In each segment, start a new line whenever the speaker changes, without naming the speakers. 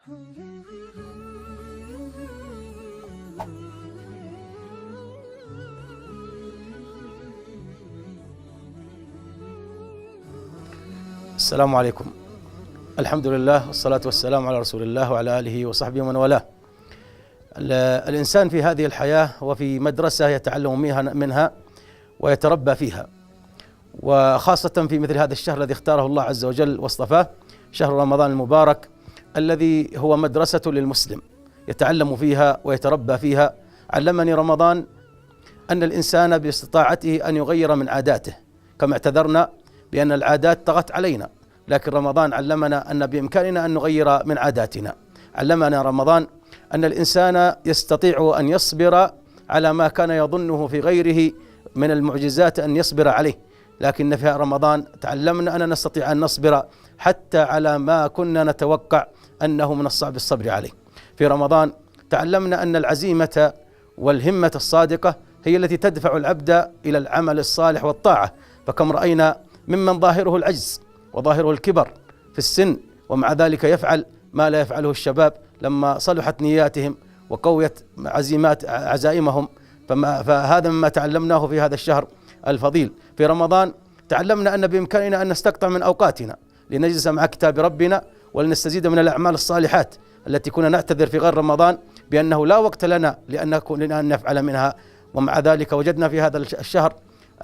السلام عليكم. الحمد لله والصلاة والسلام على رسول الله وعلى آله وصحبه ومن والاه. الإنسان في هذه الحياة وفي مدرسة يتعلم منها ويتربى فيها، وخاصة في مثل هذا الشهر الذي اختاره الله عز وجل واصطفاه، شهر رمضان المبارك الذي هو مدرسة للمسلم يتعلم فيها ويتربى فيها. علمني رمضان أن الإنسان باستطاعته أن يغير من عاداته، كما اعتذرنا بأن العادات طغت علينا، لكن رمضان علمنا أن بإمكاننا أن نغير من عاداتنا. علمنا رمضان أن الإنسان يستطيع أن يصبر على ما كان يظنه في غيره من المعجزات أن يصبر عليه، لكن في رمضان تعلمنا أن نستطيع أن نصبر حتى على ما كنا نتوقع أنه من الصعب الصبر عليه. في رمضان تعلمنا أن العزيمة والهمة الصادقة هي التي تدفع العبد إلى العمل الصالح والطاعة، فكم رأينا ممن ظاهره العجز وظاهره الكبر في السن، ومع ذلك يفعل ما لا يفعله الشباب لما صلحت نياتهم وقويت عزائمهم. فهذا مما تعلمناه في هذا الشهر الفضيل. في رمضان تعلمنا أن بإمكاننا أن نستقطع من أوقاتنا لنجلس مع كتاب ربنا ولنستزيد من الأعمال الصالحات التي كنا نعتذر في غير رمضان بأنه لا وقت لنا لأن نفعل منها، ومع ذلك وجدنا في هذا الشهر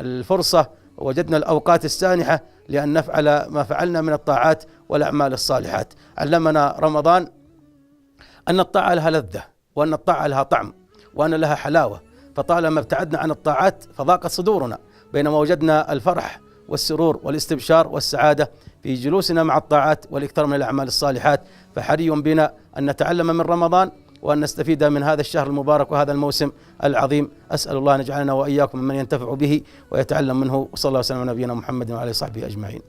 الفرصة ووجدنا الأوقات السانحة لأن نفعل ما فعلنا من الطاعات والأعمال الصالحات. علمنا رمضان أن الطاعة لها لذة، وأن الطاعة لها طعم، وأن لها حلاوة، فطالما ابتعدنا عن الطاعات فضاقت صدورنا، بينما وجدنا الفرح والسرور والاستبشار والسعادة في جلوسنا مع الطاعات والإكثار من الأعمال الصالحات. فحري بنا أن نتعلم من رمضان وأن نستفيد من هذا الشهر المبارك وهذا الموسم العظيم. أسأل الله أن يجعلنا وإياكم ممن ينتفع به ويتعلم منه، وصلى الله وسلم على نبينا محمد وعلى آله وصحبه أجمعين.